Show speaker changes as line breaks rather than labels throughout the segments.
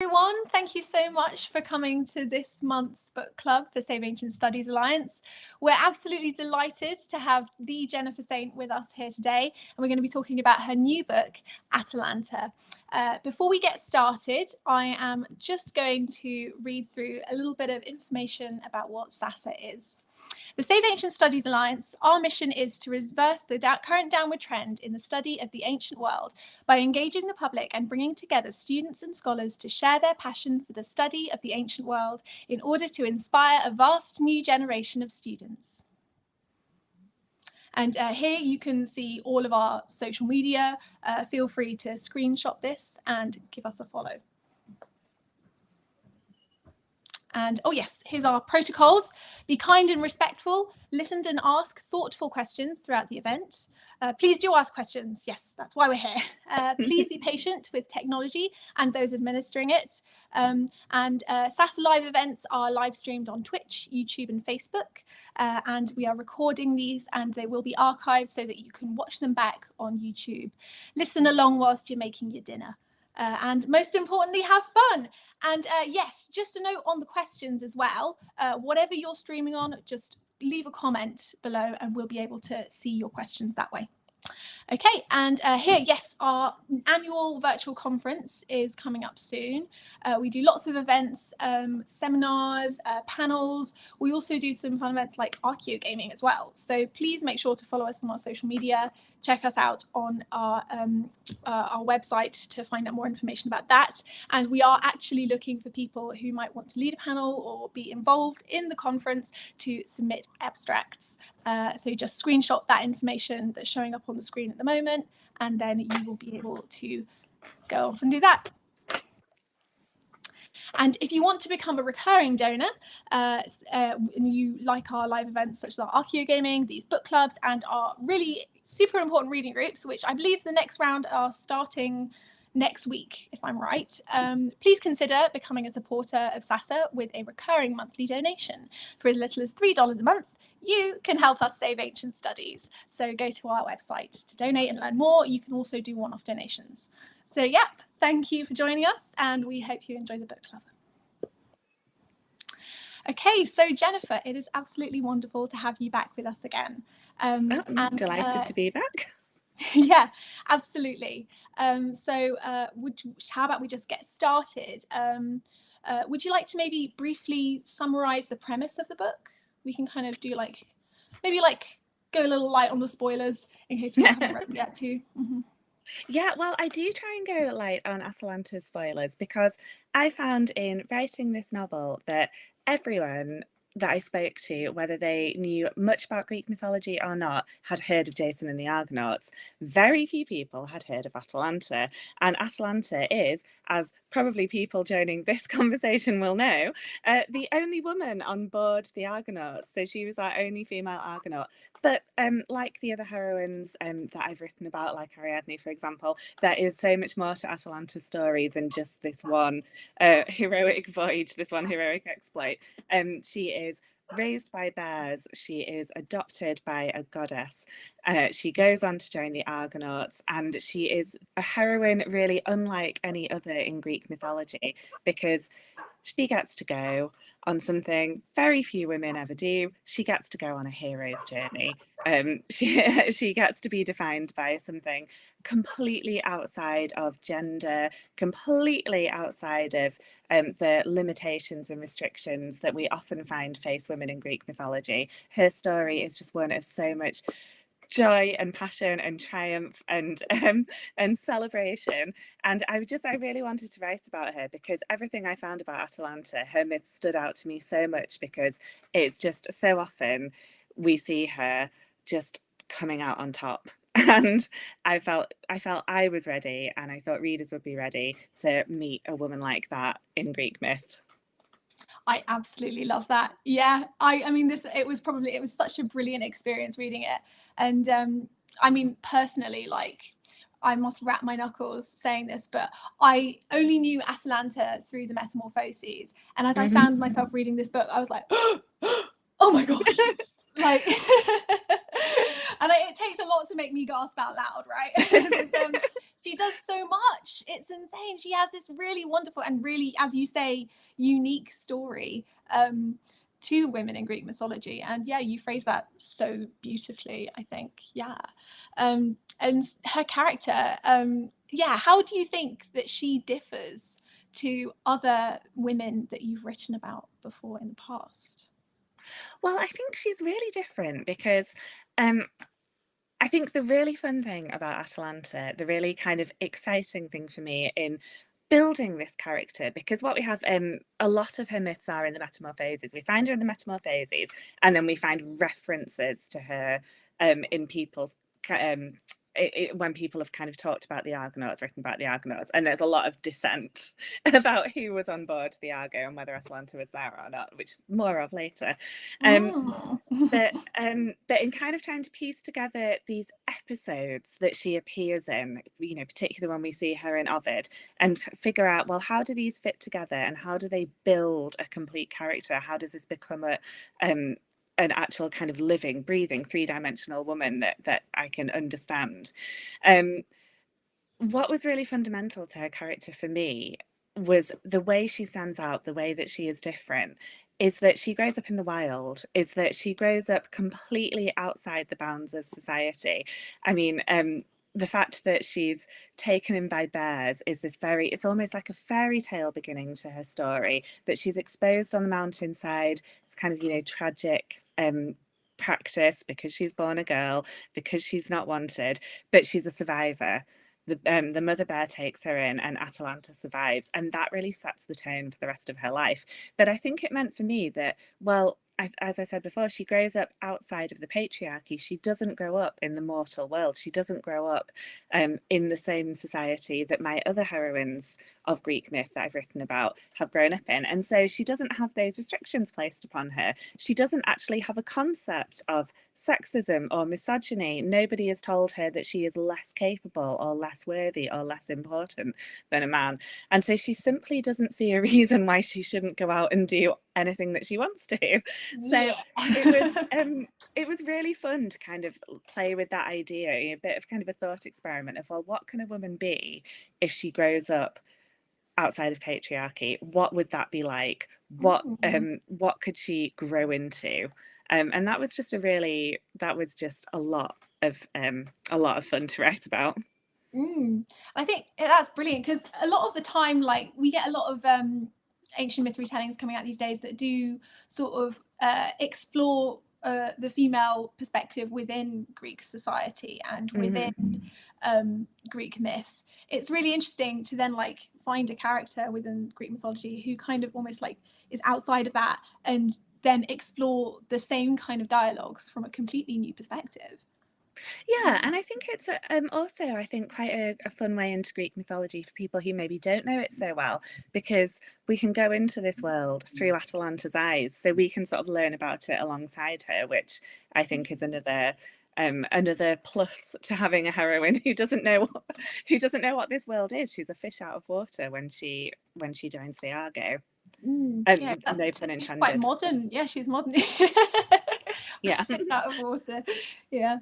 Everyone, thank you so much for coming to this month's book club for Save Ancient Studies Alliance. We're absolutely delighted to have the Jennifer Saint with us here today, and we're going to be talking about her new book, Atalanta. Before we get started, I am just going to read through a little bit of information about what SASA is. The Save Ancient Studies Alliance, our mission is to reverse the current downward trend in the study of the ancient world by engaging the public and bringing together students and scholars to share their passion for the study of the ancient world in order to inspire a vast new generation of students. And here you can see all of our social media. Feel free to screenshot this and give us a follow. And oh yes, here's our protocols. Be kind and respectful, listen and ask thoughtful questions throughout the event. Please do ask questions. Yes, that's why we're here. Please be patient with technology and those administering it. SASA live events are live streamed on Twitch, YouTube and Facebook. And we are recording these and they will be archived so that you can watch them back on YouTube. Listen along whilst you're making your dinner. And most importantly, have fun. And yes, just a note on the questions as well. Whatever you're streaming on, just leave a comment below and we'll be able to see your questions that way. Okay, and here, yes, our annual virtual conference is coming up soon. We do lots of events, seminars, panels. We also do some fun events like archaeo gaming as well. So please make sure to follow us on our social media. Check us out on our website to find out more information about that. And we are actually looking for people who might want to lead a panel or be involved in the conference to submit abstracts. So just screenshot that information that's showing up on the screen at the moment, and then you will be able to go off and do that. And if you want to become a recurring donor, and you like our live events such as our archaeo gaming, these book clubs, and our really super important reading groups, which I believe the next round are starting next week, if I'm right, please consider becoming a supporter of SASA with a recurring monthly donation. For as little as $3 a month, you can help us save ancient studies. So go to our website to donate and learn more. You can also do one-off donations. So yep, thank you for joining us and we hope you enjoy the book club. Okay, so Jennifer, it is absolutely wonderful to have you back with us again.
I'm delighted to be back.
Yeah, absolutely. How about we just get started? Would you like to maybe briefly summarize the premise of the book? We can kind of do maybe go a little light on the spoilers in case we haven't read it yet too. Mm-hmm.
Yeah, well, I do try and go light on Atalanta's spoilers because I found in writing this novel that everyone that I spoke to, whether they knew much about Greek mythology or not, had heard of Jason and the Argonauts. Very few people had heard of Atalanta. And Atalanta is, as probably people joining this conversation will know, the only woman on board the Argonauts. So she was our only female Argonaut. But like the other heroines that I've written about, like Ariadne, for example, there is so much more to Atalanta's story than just this one heroic voyage, this one heroic exploit. She is raised by bears. She is adopted by a goddess. She goes on to join the Argonauts, and she is a heroine really unlike any other in Greek mythology because she gets to go on something very few women ever do. She gets to go on a hero's journey. She gets to be defined by something completely outside of gender, completely outside of the limitations and restrictions that we often find face women in Greek mythology. Her story is just one of so much joy and passion and triumph and celebration. And I really wanted to write about her because everything I found about Atalanta, her myth stood out to me so much because it's just so often we see her just coming out on top. And I felt I was ready, and I thought readers would be ready to meet a woman like that in Greek myth.
I absolutely love that. Yeah, I mean, it was such a brilliant experience reading it. And I mean, personally, I must wrap my knuckles saying this, but I only knew Atalanta through the Metamorphoses. And as I found myself reading this book, I was like, oh my gosh. It takes a lot to make me gasp out loud, right? She does so much. It's insane. She has this really wonderful and really, as you say, unique story to women in Greek mythology. And yeah, you phrase that so beautifully, I think. Yeah. And her character, yeah, how do you think that she differs to other women that you've written about before in the past?
Well, I think she's really different because I think the really fun thing about Atalanta, the really kind of exciting thing for me in building this character, because what we have, a lot of her myths are in the Metamorphoses. We find her in the Metamorphoses, and then we find references to her in people's when people have kind of talked about the Argonauts, written about the Argonauts, and there's a lot of dissent about who was on board the Argo and whether Atalanta was there or not, which more of later.
Mm.
But in kind of trying to piece together these episodes that she appears in, you know, particularly when we see her in Ovid, and figure out, well, how do these fit together and how do they build a complete character? How does this become an actual kind of living, breathing, three-dimensional woman that I can understand? What was really fundamental to her character for me was the way she stands out, the way that she is different, is that she grows up in the wild, is that she grows up completely outside the bounds of society. I mean, the fact that she's taken in by bears is it's almost like a fairy tale beginning to her story, that she's exposed on the mountainside. It's kind of, you know, tragic practice because she's born a girl, because she's not wanted, but she's a survivor. The mother bear takes her in and Atalanta survives, and that really sets the tone for the rest of her life. But I think it meant for me that, well, as I said before, she grows up outside of the patriarchy. She doesn't grow up in the mortal world. She doesn't grow up in the same society that my other heroines of Greek myth that I've written about have grown up in. And so she doesn't have those restrictions placed upon her. She doesn't actually have a concept of sexism or misogyny. Nobody has told her that she is less capable or less worthy or less important than a man. And so she simply doesn't see a reason why she shouldn't go out and do anything that she wants to. So it was really fun to kind of play with that idea, a bit of kind of a thought experiment of, well, what can a woman be if she grows up outside of patriarchy? What would that be like? What could she grow into? And that was just a lot of fun to write about.
I think that's brilliant because a lot of the time, like we get a lot of ancient myth retellings coming out these days that do sort of explore the female perspective within Greek society and within Greek myth. It's really interesting to then like find a character within Greek mythology who kind of almost like is outside of that and then explore the same kind of dialogues from a completely new perspective.
Yeah, and I think it's also, I think, quite a fun way into Greek mythology for people who maybe don't know it so well, because we can go into this world through Atalanta's eyes, so we can sort of learn about it alongside her, which I think is another plus to having a heroine who doesn't know what this world is. She's a fish out of water when she joins the Argo.
Yeah, that's
No pun
she's quite
intended.
modern. Yeah, she's modern.
Yeah.
Fish out of water. Yeah.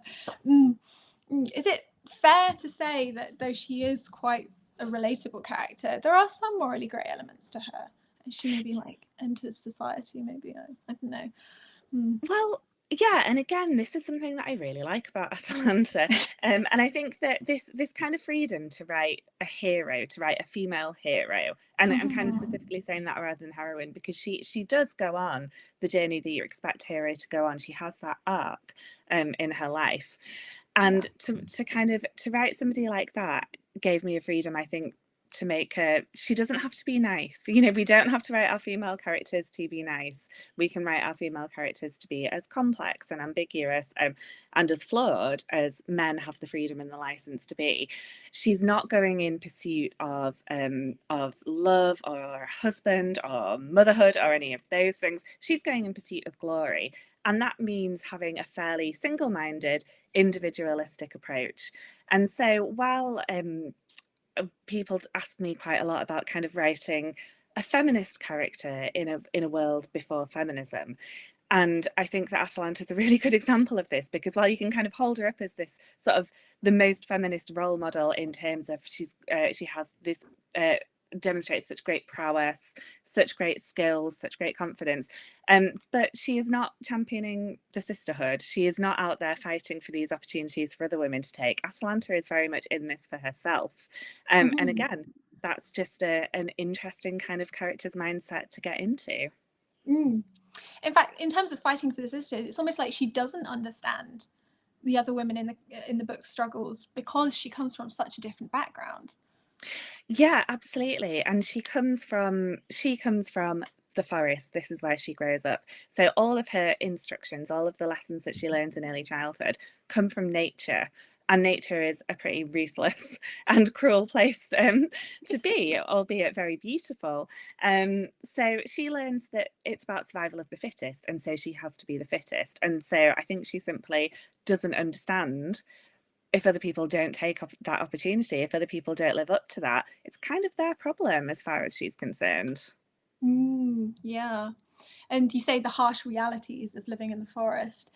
Is it fair to say that though she is quite a relatable character, there are some morally grey elements to her, and she maybe like enters society? Maybe I don't know.
Well, yeah, and again, this is something that I really like about Atalanta, and I think that this kind of freedom to write a hero, to write a female hero, and I'm kind of specifically saying that rather than heroine, because she does go on the journey that you expect a hero to go on. She has that arc in her life, and to write somebody like that gave me a freedom, I think, to make her, she doesn't have to be nice. You know, we don't have to write our female characters to be nice. We can write our female characters to be as complex and ambiguous and as flawed as men have the freedom and the license to be. She's not going in pursuit of love or husband or motherhood or any of those things. She's going in pursuit of glory. And that means having a fairly single-minded, individualistic approach. And so while people ask me quite a lot about kind of writing a feminist character in a world before feminism, And I think that Atalanta is a really good example of this, because while you can kind of hold her up as this sort of the most feminist role model in terms of she has this demonstrates such great prowess, such great skills, such great confidence, but she is not championing the sisterhood. She is not out there fighting for these opportunities for other women to take. Atalanta is very much in this for herself, and again, that's just an interesting kind of character's mindset to get into.
In fact, in terms of fighting for the sisterhood, it's almost like she doesn't understand the other women in the book struggles because she comes from such a different background.
Yeah, absolutely. And she comes from the forest. This is where she grows up. So all of her instructions, all of the lessons that she learns in early childhood come from nature. And nature is a pretty ruthless and cruel place to be, albeit very beautiful. So she learns that it's about survival of the fittest, and so she has to be the fittest. And so I think she simply doesn't understand, if other people don't take up that opportunity, if other people don't live up to that, it's kind of their problem as far as she's concerned.
Yeah. And you say the harsh realities of living in the forest.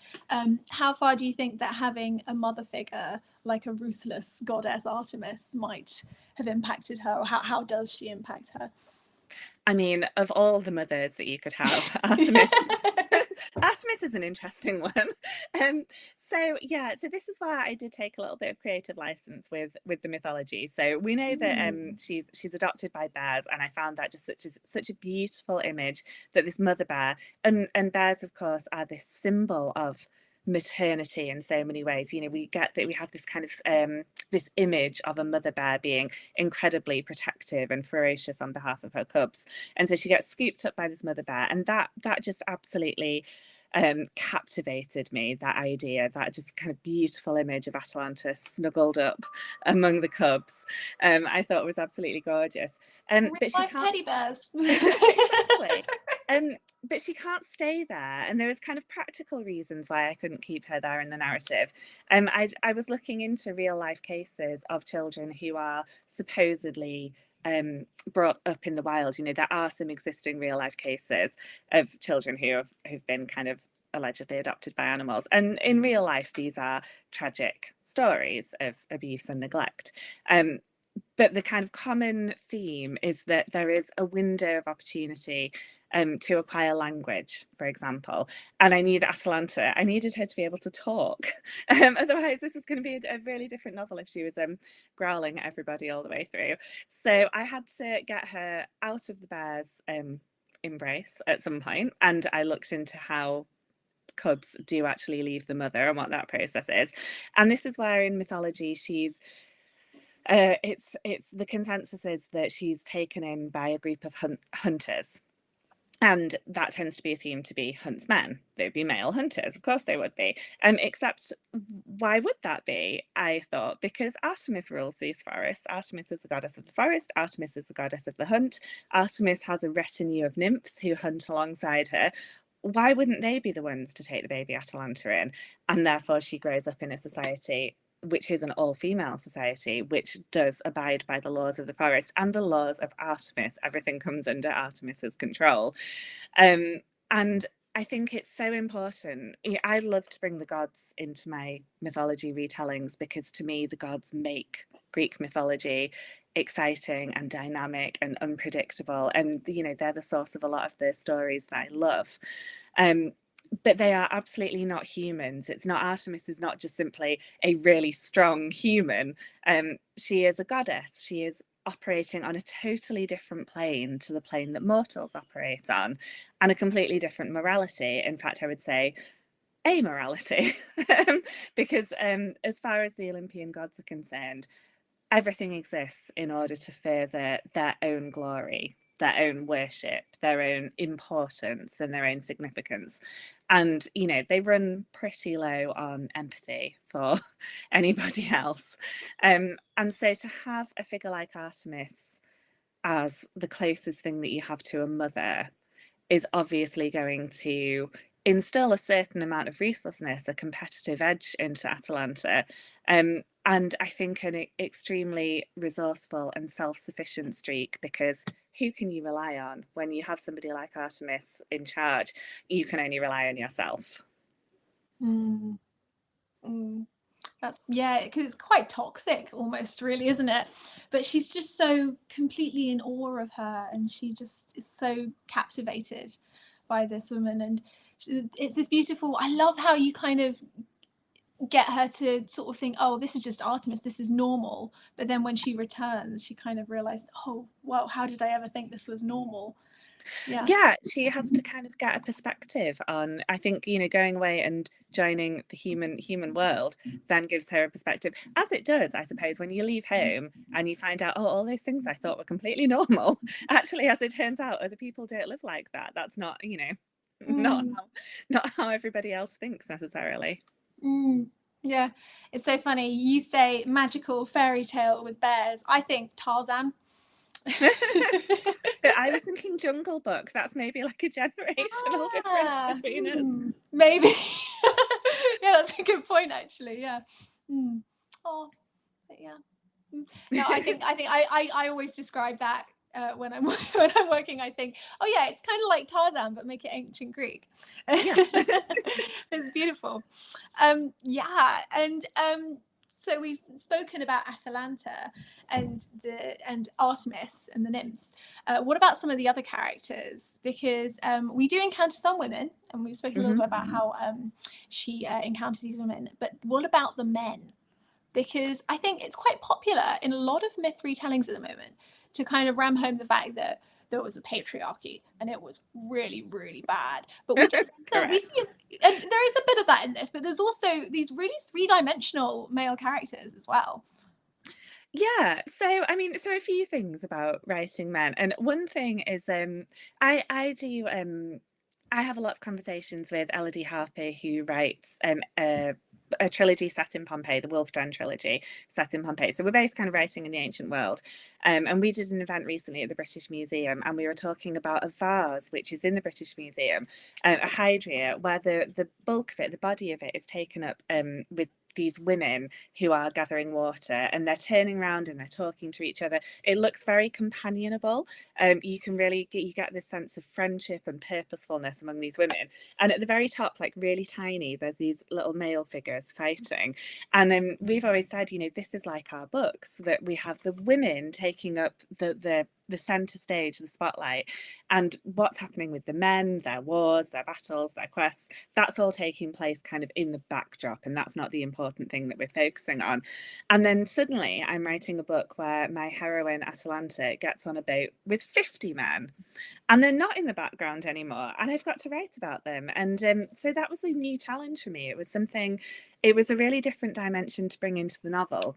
How far do you think that having a mother figure like a ruthless goddess Artemis might have impacted her, or how does she impact her?
I mean, of all the mothers that you could have, Artemis Artemis is an interesting one. So yeah, so this is why I did take a little bit of creative license with the mythology. So we know that she's adopted by bears, and I found that just such a beautiful image, that this mother bear, and bears of course are this symbol of maternity in so many ways. You know, we get that we have this kind of this image of a mother bear being incredibly protective and ferocious on behalf of her cubs, and so she gets scooped up by this mother bear, and that just absolutely captivated me, that idea, that just kind of beautiful image of Atalanta snuggled up among the cubs. I thought was absolutely gorgeous.
Real
But she
life
can't
teddy bears.
exactly. But she can't stay there, and there was kind of practical reasons why I couldn't keep her there in the narrative. I was looking into real life cases of children who are supposedly brought up in the wild. You know, there are some existing real life cases of children who've been kind of allegedly adopted by animals, and in real life these are tragic stories of abuse and neglect. But the kind of common theme is that there is a window of opportunity to acquire language, for example. And I needed her to be able to talk. Otherwise, this is going to be a really different novel if she was growling at everybody all the way through. So I had to get her out of the bear's embrace at some point, and I looked into how cubs do actually leave the mother and what that process is. And this is where in mythology it's the consensus is that she's taken in by a group of hunters, and that tends to be assumed to be huntsmen. They'd be male hunters, of course they would be. Except why would that be? I thought because Artemis rules these forests. Artemis is the goddess of the forest. Artemis is the goddess of the hunt. Artemis has a retinue of nymphs who hunt alongside her. Why wouldn't they be the ones to take the baby Atalanta in? And therefore she grows up in a society which is an all-female society, which does abide by the laws of the forest and the laws of Artemis. Everything comes under Artemis's control. And I think it's so important. I love to bring the gods into my mythology retellings, because to me, the gods make Greek mythology exciting and dynamic and unpredictable. And, you know, they're the source of a lot of the stories that I love. But they are absolutely not humans. It's not, Artemis is not just simply a really strong human. She is a goddess. She is operating on a totally different plane to the plane that mortals operate on, and a completely different morality. In fact, I would say amorality, because as far as the Olympian gods are concerned, everything exists in order to further their own glory, their own worship, their own importance, and their own significance. And, you know, they run pretty low on empathy for anybody else. And so to have a figure like Artemis as the closest thing that you have to a mother is obviously going to instill a certain amount of ruthlessness, a competitive edge into Atalanta, and I think an extremely resourceful and self-sufficient streak, because who can you rely on? When you have somebody like Artemis in charge, you can only rely on yourself.
Mm. Mm. That's, yeah, because it's quite toxic almost, really, isn't it? But she's just so completely in awe of her, and she just is so captivated by this woman. And it's this beautiful, I love how you kind of get her to sort of think, oh, this is just Artemis, this is normal. But then when she returns, she kind of realized, oh, well, how did I ever think this was normal?
Yeah, she has to kind of get a perspective on, I think, you know, going away and joining the human world then gives her a perspective, as it does, I suppose, when you leave home and you find out, oh, all those things I thought were completely normal, actually, as it turns out, other people don't live like that. That's not, you know,
Mm.
not how everybody else thinks necessarily.
Mm. Yeah, it's so funny. You say magical fairy tale with bears. I think Tarzan.
I was thinking Jungle Book. That's maybe like a generational difference between us.
Maybe. Yeah, that's a good point, actually. Yeah. Oh, yeah. No, I always describe that when I'm when I'm working. I think, oh yeah, it's kind of like Tarzan, but make it ancient Greek.
Yeah.
It's beautiful. Yeah, and so we've spoken about Atalanta and Artemis and the nymphs. What about some of the other characters? Because we do encounter some women, and we've spoken a little bit about how she encounters these women. But what about the men? Because I think it's quite popular in a lot of myth retellings at the moment to kind of ram home the fact that there was a patriarchy and it was really, really bad. But we just we see, and there is a bit of that in this, but there's also these really three-dimensional male characters as well.
Yeah, so I mean, so a few things about writing men, and one thing is, I do I have a lot of conversations with Elodie Harper, who writes a trilogy set in Pompeii, the Wolf Den trilogy set in Pompeii. So we're both kind of writing in the ancient world, and we did an event recently at the British Museum, and we were talking about a vase which is in the British Museum, a hydria, where the bulk of it, the body of it, is taken up with these women who are gathering water, and they're turning around and they're talking to each other. It looks very companionable. You can really get this sense of friendship and purposefulness among these women. And at the very top, like really tiny, there's these little male figures fighting. And we've always said, you know, this is like our books, that we have the women taking up the center stage, the spotlight, and what's happening with the men, their wars, their battles, their quests, that's all taking place kind of in the backdrop, and that's not the important thing that we're focusing on. And then suddenly I'm writing a book where my heroine Atalanta gets on a boat with 50 men, and they're not in the background anymore, and I've got to write about them. And so that was a new challenge for me. It was a really different dimension to bring into the novel.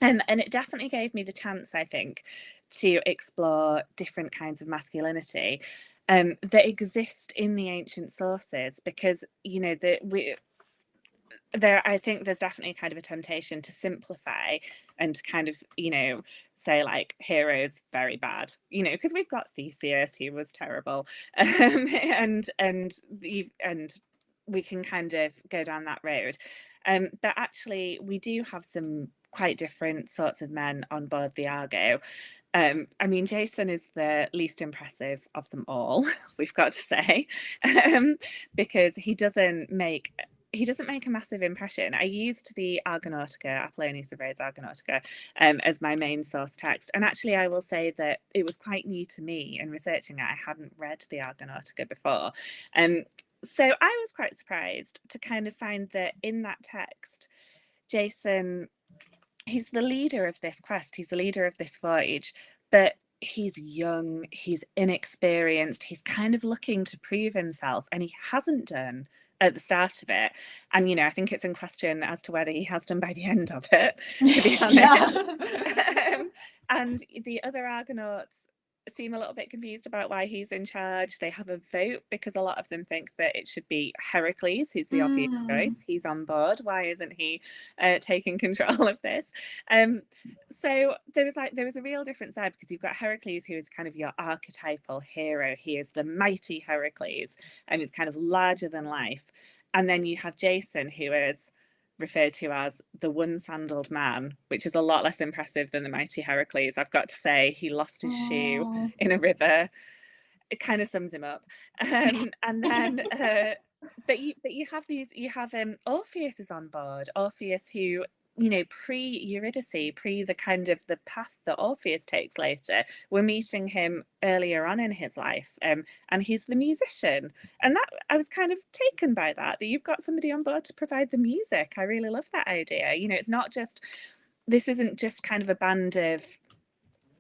And it definitely gave me the chance, I think, to explore different kinds of masculinity that exist in the ancient sources, because, you know, I think there's definitely kind of a temptation to simplify and kind of, you know, say like heroes very bad, you know, because we've got Theseus, who was terrible, and we can kind of go down that road. But actually, we do have some quite different sorts of men on board the Argo. I mean, Jason is the least impressive of them all, we've got to say, because he doesn't make a massive impression. I used the Argonautica, Apollonius of Rhodes Argonautica, as my main source text. And actually, I will say that it was quite new to me in researching it. I hadn't read the Argonautica before. So I was quite surprised to kind of find that in that text, Jason, he's the leader of this quest, he's the leader of this voyage, but he's young, he's inexperienced, he's kind of looking to prove himself, and he hasn't done at the start of it. And, you know, I think it's in question as to whether he has done by the end of it, to be honest. And the other Argonauts seem a little bit confused about why he's in charge. They have a vote because a lot of them think that it should be Heracles, who's the obvious choice. He's on board. Why isn't he taking control of this? So there was a real difference there, because you've got Heracles, who is kind of your archetypal hero. He is the mighty Heracles, and is kind of larger than life. And then you have Jason, who is referred to as the one-sandaled man, which is a lot less impressive than the mighty Heracles. I've got to say, he lost his shoe in a river. It kind of sums him up. And then but you have Orpheus is on board. Orpheus, who, you know, pre-Eurydice, pre the kind of the path that Orpheus takes later, we're meeting him earlier on in his life, and he's the musician. And that, I was kind of taken by that you've got somebody on board to provide the music. I really love that idea. You know, it's not just, this isn't just kind of a band of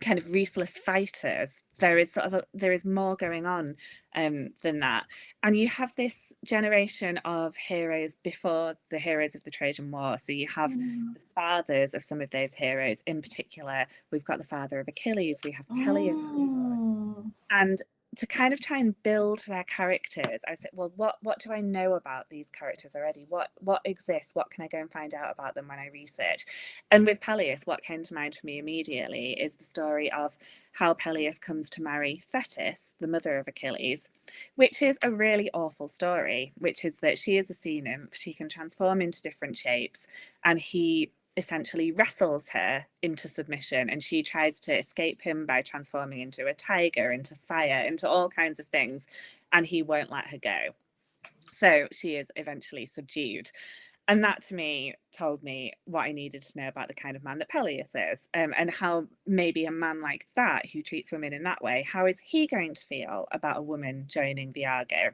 kind of ruthless fighters. There is there is more going on than that. And you have this generation of heroes before the heroes of the Trojan War. So you have the fathers of some of those heroes. In particular, we've got the father of Achilles, we have Peleus. And to kind of try and build their characters, I said, well, what do I know about these characters already? What exists? What can I go and find out about them when I research? And with Peleus, what came to mind for me immediately is the story of how Peleus comes to marry Thetis, the mother of Achilles, which is a really awful story, which is that she is a sea nymph, she can transform into different shapes, and he essentially wrestles her into submission, and she tries to escape him by transforming into a tiger, into fire, into all kinds of things, and he won't let her go. So she is eventually subdued. And that to me told me what I needed to know about the kind of man that Peleus is, and how maybe a man like that, who treats women in that way, how is he going to feel about a woman joining the Argo?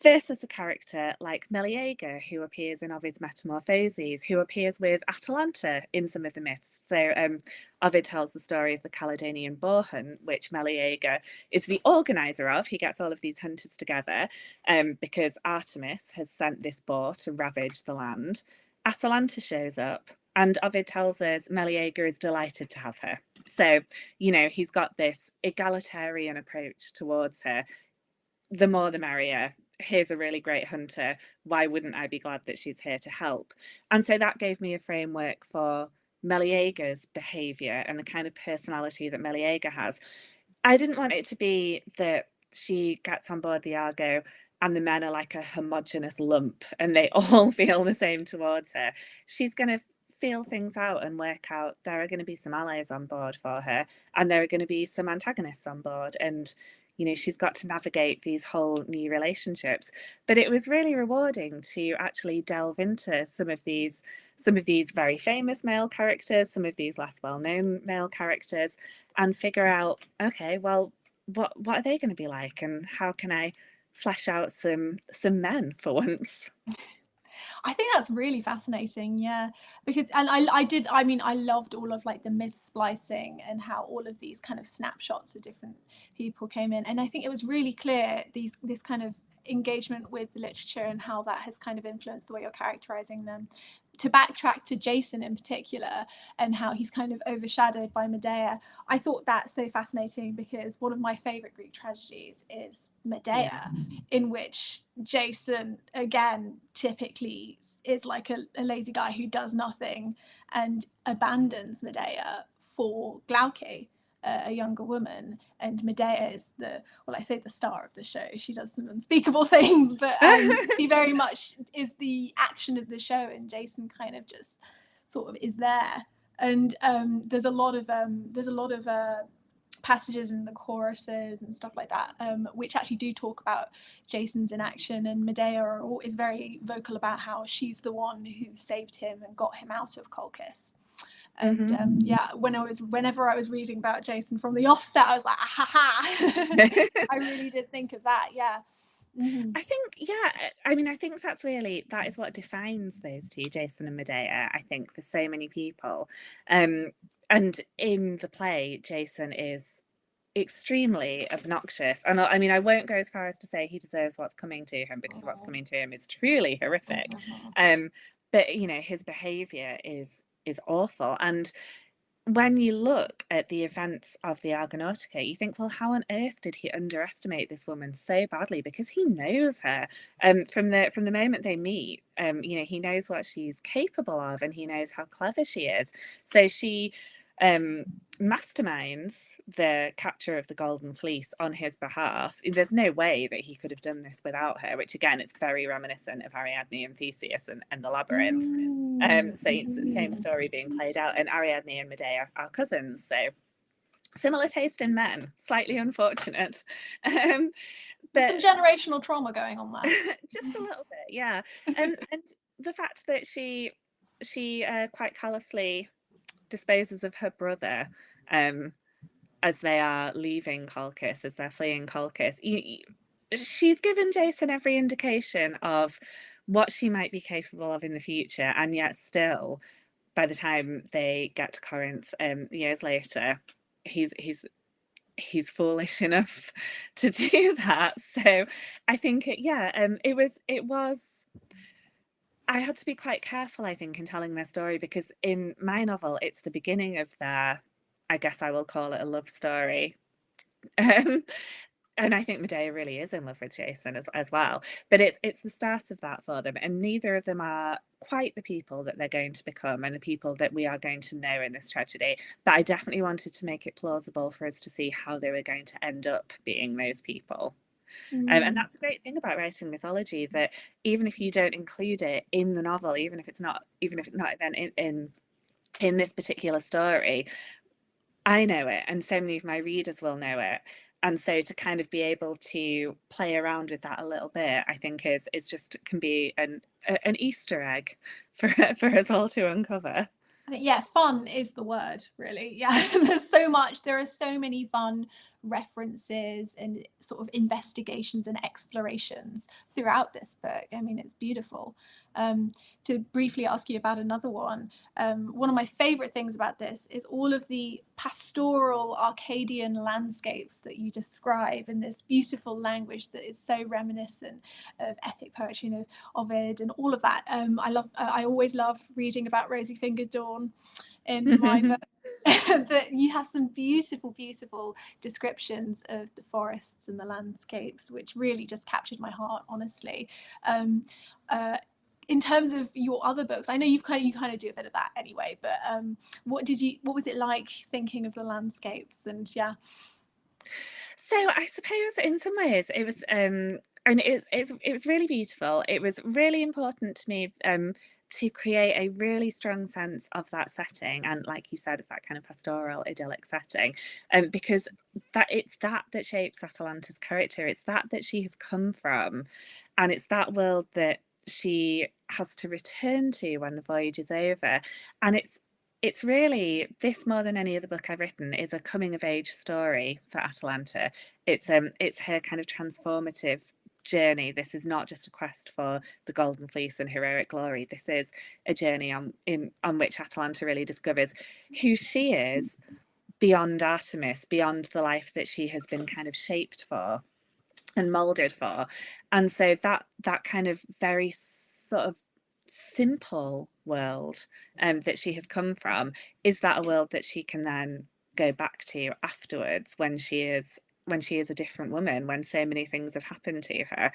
Versus a character like Meleager, who appears in Ovid's Metamorphoses, who appears with Atalanta in some of the myths. So Ovid tells the story of the Caledonian boar hunt, which Meleager is the organizer of. He gets all of these hunters together because Artemis has sent this boar to ravage the land. Atalanta shows up, and Ovid tells us Meleager is delighted to have her. So, you know, he's got this egalitarian approach towards her. The more the merrier. Here's a really great hunter. Why wouldn't I be glad that she's here to help? And so that gave me a framework for Meleager's behaviour and the kind of personality that Meleager has. I didn't want it to be that she gets on board the Argo and the men are like a homogenous lump and they all feel the same towards her. She's going to feel things out and work out there are going to be some allies on board for her, and there are going to be some antagonists on board, and you know, she's got to navigate these whole new relationships. But it was really rewarding to actually delve into some of these very famous male characters, some of these less well-known male characters, and figure out, okay, well, what are they going to be like, and how can I flesh out some men for once?
I think that's really fascinating, yeah, because I mean, I loved all of like the myth splicing and how all of these kind of snapshots of different people came in, and I think it was really clear this kind of engagement with the literature and how that has kind of influenced the way you're characterizing them. To backtrack to Jason in particular and how he's kind of overshadowed by Medea, I thought that so fascinating because one of my favorite Greek tragedies is Medea, in which Jason again typically is like a lazy guy who does nothing and abandons Medea for Glauce, a younger woman, and Medea is I say the star of the show. She does some unspeakable things, but she very much is the action of the show, and Jason kind of just sort of is there. And there's a lot of passages in the choruses and stuff like that, which actually do talk about Jason's inaction, and Medea is very vocal about how she's the one who saved him and got him out of Colchis. And yeah, whenever I was reading about Jason from the offset, I was like, ha ha. I really did think of that, yeah.
I think, yeah, I mean, I think that is what defines those two, Jason and Medea, I think, for so many people. And in the play, Jason is extremely obnoxious. And I mean, I won't go as far as to say he deserves what's coming to him, because what's coming to him is truly horrific. But, you know, his behaviour is awful. And when you look at the events of the Argonautica, you think, well, how on earth did he underestimate this woman so badly? Because he knows her from the moment they meet. You know, he knows what she's capable of, and he knows how clever she is. So she masterminds the capture of the Golden Fleece on his behalf. There's no way that he could have done this without her, which again, it's very reminiscent of Ariadne and Theseus and the Labyrinth. So it's the same story being played out, and Ariadne and Medea are cousins, so similar taste in men, slightly unfortunate.
But some generational trauma going on there.
Just a little bit, yeah. And the fact that she quite callously disposes of her brother as they are leaving Colchis, as they're fleeing Colchis. She's given Jason every indication of what she might be capable of in the future, and yet still, by the time they get to Corinth years later, he's foolish enough to do that. So I think it was I had to be quite careful, I think, in telling their story, because in my novel it's the beginning of their, I guess I will call it, a love story. And I think Medea really is in love with Jason as well, but it's the start of that for them, and neither of them are quite the people that they're going to become and the people that we are going to know in this tragedy. But I definitely wanted to make it plausible for us to see how they were going to end up being those people. And that's a great thing about writing mythology, that even if you don't include it in the novel, even if it's not then in this particular story, I know it, and so many of my readers will know it. And so to kind of be able to play around with that a little bit, I think is just can be an Easter egg for us all to uncover.
I think, yeah, fun is the word, really. Yeah, there are so many fun references and sort of investigations and explorations throughout this book. I mean, it's beautiful. To briefly ask you about another one of my favorite things about this is all of the pastoral Arcadian landscapes that you describe in this beautiful language that is so reminiscent of epic poetry, you know, Ovid and all of that. I always love reading about Rosy Fingered Dawn in my book. That you have some beautiful descriptions of the forests and the landscapes, which really just captured my heart, honestly. In terms of your other books, I know you kind of do a bit of that anyway, but what was it like thinking of the landscapes? And yeah,
so I suppose in some ways it was and it was really beautiful. It was really important to me to create a really strong sense of that setting, and like you said, of that kind of pastoral idyllic setting, because it's that shapes Atalanta's character. It's that she has come from, and it's that world that she has to return to when the voyage is over. And it's really, this more than any other book I've written is a coming of age story for Atalanta. It's her kind of transformative journey. This is not just a quest for the Golden Fleece and heroic glory. This is a journey on which Atalanta really discovers who she is beyond Artemis, beyond the life that she has been kind of shaped for and molded for. And so that kind of very sort of simple world that she has come from, is that a world that she can then go back to afterwards when she is a different woman, when so many things have happened to her.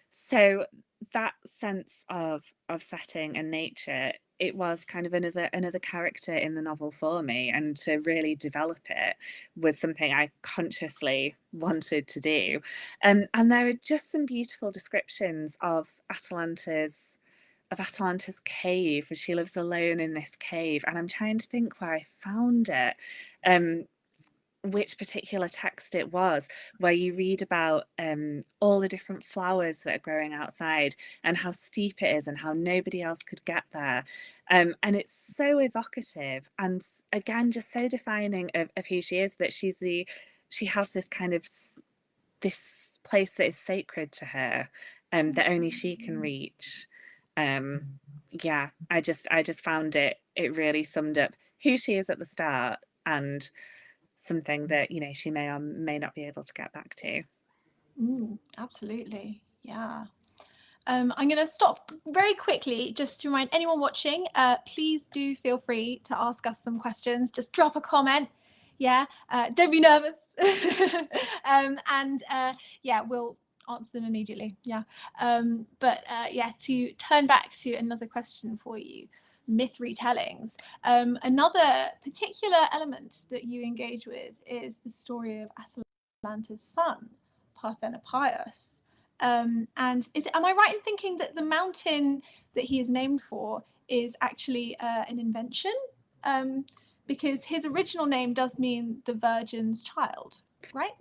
So that sense of setting and nature, it was kind of another character in the novel for me, and to really develop it was something I consciously wanted to do. And there are just some beautiful descriptions of Atalanta's cave, as she lives alone in this cave. And I'm trying to think where I found it, which particular text it was, where you read about all the different flowers that are growing outside and how steep it is and how nobody else could get there. And it's so evocative, and again, just so defining of who she is, that she has this kind of this place that is sacred to her, that only she can reach. Yeah, I just found it really summed up who she is at the start, and something that, you know, she may or may not be able to get back to.
Absolutely, yeah. I'm going to stop very quickly just to remind anyone watching, please do feel free to ask us some questions. Just drop a comment. Yeah, don't be nervous. Yeah, we'll answer them immediately. Yeah. Yeah, to turn back to another question for you. myth retellings. Another particular element that you engage with is the story of Atalanta's son, Parthenopaeus. And am I right in thinking that the mountain that he is named for is actually an invention? Because his original name does mean the Virgin's child, right?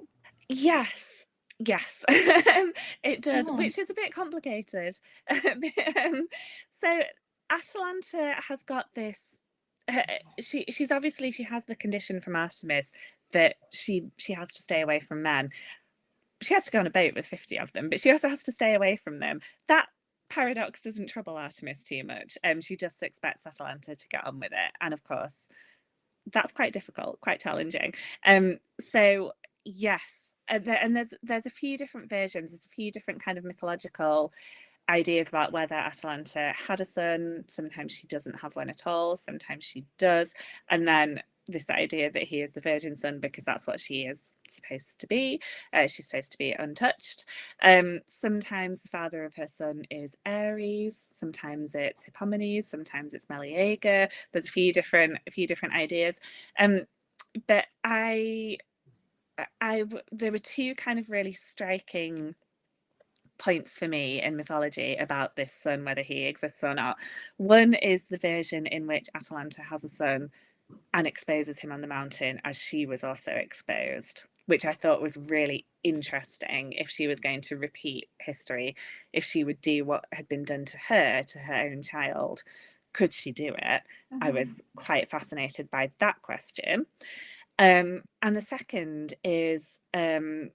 Yes, it does, which is a bit complicated. So Atalanta has got this. She has the condition from Artemis that she has to stay away from men. She has to go on a boat with 50 of them, but she also has to stay away from them. That paradox doesn't trouble Artemis too much. She just expects Atalanta to get on with it, and of course, that's quite difficult, quite challenging. So yes, and there's a few different versions. There's a few different kind of mythological ideas about whether Atalanta had a son. Sometimes she doesn't have one at all. Sometimes she does, and then this idea that he is the virgin son because that's what she is supposed to be. She's supposed to be untouched. Sometimes the father of her son is Ares. Sometimes it's Hippomenes. Sometimes it's Meleager. There's a few different ideas. But there were two kind of really striking points for me in mythology about this son, whether he exists or not. One is the version in which Atalanta has a son and exposes him on the mountain as she was also exposed, which I thought was really interesting. If she was going to repeat history, if she would do what had been done to her own child, could she do it? I was quite fascinated by that question. And the second is I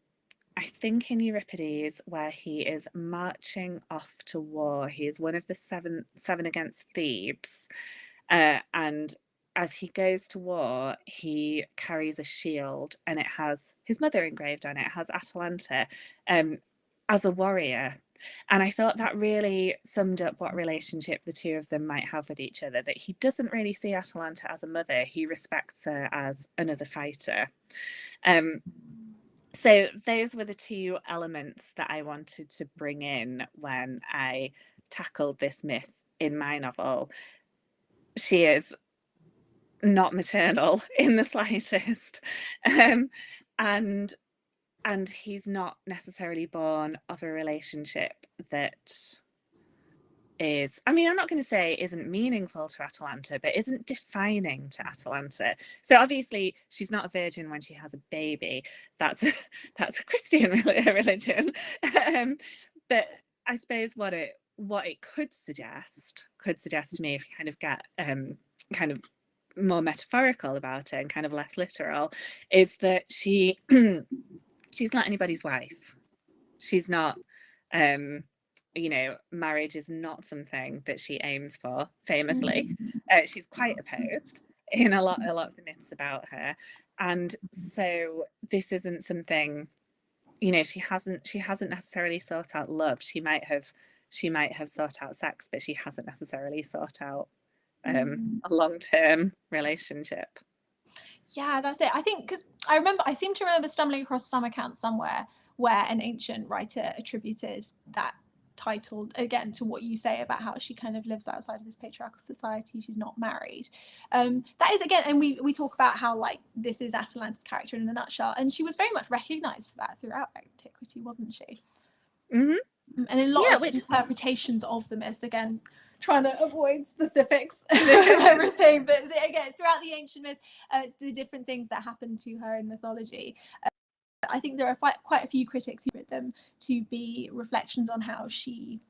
think in Euripides, where he is marching off to war. He is one of the seven against Thebes, and as he goes to war, he carries a shield, and it has his mother engraved on it. It has Atalanta as a warrior. And I thought that really summed up what relationship the two of them might have with each other, that he doesn't really see Atalanta as a mother. He respects her as another fighter. So those were the two elements that I wanted to bring in when I tackled this myth in my novel. She is not maternal in the slightest, and he's not necessarily born of a relationship that is, I mean, I'm not going to say isn't meaningful to Atalanta, but isn't defining to Atalanta. So obviously she's not a virgin when she has a baby. That's a Christian religion. But I suppose what it could suggest to me, if you kind of get kind of more metaphorical about it and kind of less literal, is that she's not anybody's wife. She's not marriage is not something that she aims for, famously. She's quite opposed in a lot of the myths about her, and so this isn't something, she hasn't necessarily sought out love. She might have sought out sex, but she hasn't necessarily sought out a long-term relationship.
Yeah, that's it. I think because I seem to remember stumbling across some account somewhere where an ancient writer attributed that title again to what you say about how she kind of lives outside of this patriarchal society. She's not married. That is again, and we talk about how like this is Atalanta's character in a nutshell, and she was very much recognised for that throughout antiquity, wasn't she? And a lot of interpretations of the myths, again, trying to avoid specifics of everything, but again, throughout the ancient myths, the different things that happened to her in mythology. I think there are quite a few critics who read them to be reflections on how she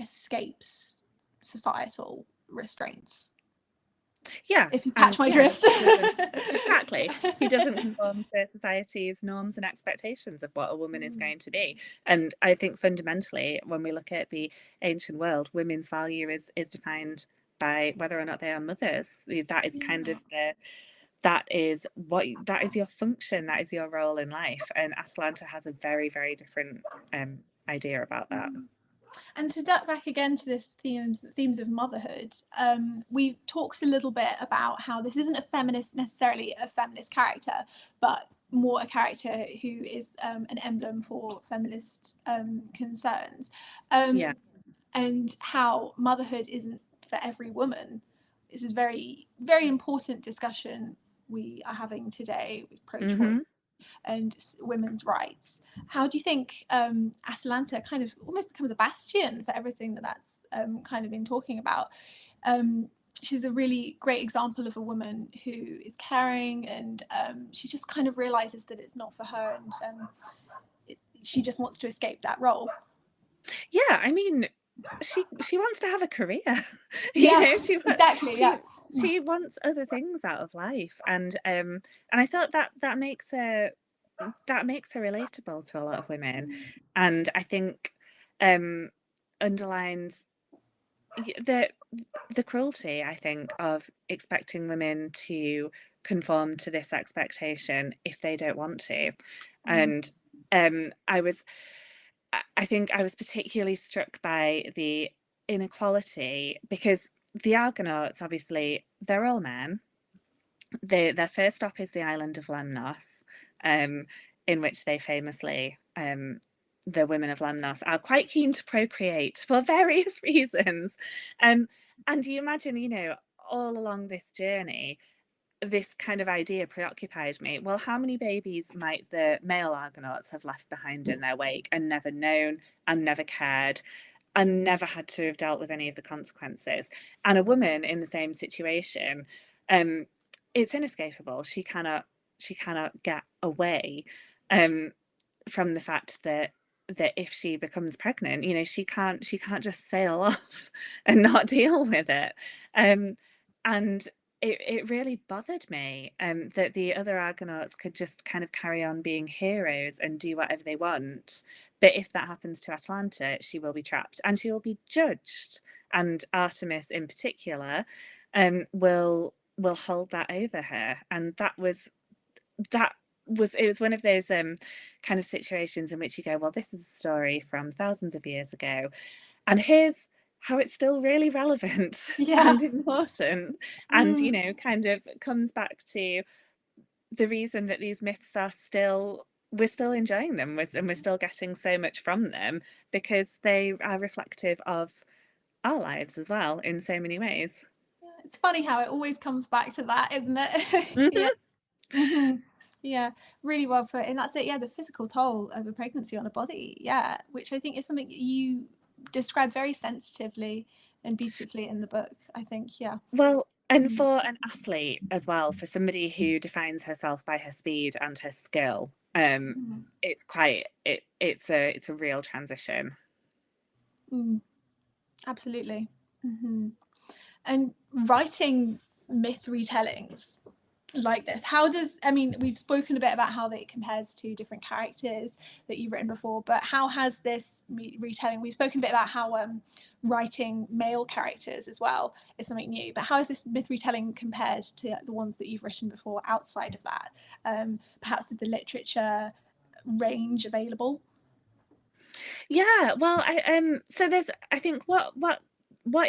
escapes societal restraints.
Yeah,
if you catch my drift.
Exactly. She doesn't conform to society's norms and expectations of what a woman is going to be. And I think fundamentally, when we look at the ancient world, women's value is defined by whether or not they are mothers. That is kind of that is your function, that is your role in life. And Atalanta has a very, very different idea about that.
And to duck back again to this themes of motherhood, we've talked a little bit about how this isn't necessarily a feminist character, but more a character who is an emblem for feminist concerns. And how motherhood isn't for every woman. this is very, very important discussion we are having today with pro-choice
Mm-hmm.
and women's rights. How do you think Atalanta kind of almost becomes a bastion for everything that's kind of been talking about? She's a really great example of a woman who is caring, and she just kind of realizes that it's not for her, and she just wants to escape that role.
Yeah, I mean, she wants to have a career.
Yeah, exactly.
She wants other things out of life, and I thought that makes her relatable to a lot of women, and I think underlines the cruelty, I think, of expecting women to conform to this expectation if they don't want to. And I think I was particularly struck by the inequality, because the Argonauts, obviously, they're all men. Their first stop is the island of Lemnos, in which they famously, the women of Lemnos are quite keen to procreate for various reasons. And you imagine, all along this journey, this kind of idea preoccupied me. Well, how many babies might the male Argonauts have left behind in their wake and never known and never cared and never had to have dealt with any of the consequences? And a woman in the same situation, it's inescapable. She cannot get away from the fact that if she becomes pregnant, she can't just sail off and not deal with it. And it really bothered me that the other Argonauts could just kind of carry on being heroes and do whatever they want. But if that happens to Atalanta, she will be trapped and she will be judged. And Artemis in particular will hold that over her. And it was one of those kind of situations in which you go, well, this is a story from thousands of years ago, and here's how it's still really relevant and important, and kind of comes back to the reason that these myths are we're still enjoying them, and we're still getting so much from them, because they are reflective of our lives as well in so many ways.
It's funny how it always comes back to that, isn't it? Yeah. Mm-hmm. Yeah, really well put. And that's it. Yeah, the physical toll of a pregnancy on a body. Yeah, which I think is something you describe very sensitively and beautifully in the book, I think. Yeah.
Well, and for an athlete as well, for somebody who defines herself by her speed and her skill, it's a real transition.
Absolutely. And writing myth retellings like this, we've spoken a bit about how it compares to different characters that you've written before, but how has this retelling, we've spoken a bit about how writing male characters as well is something new, but how is this myth retelling compared to the ones that you've written before outside of that, perhaps with the literature range available?
Yeah, well, so there's, I think what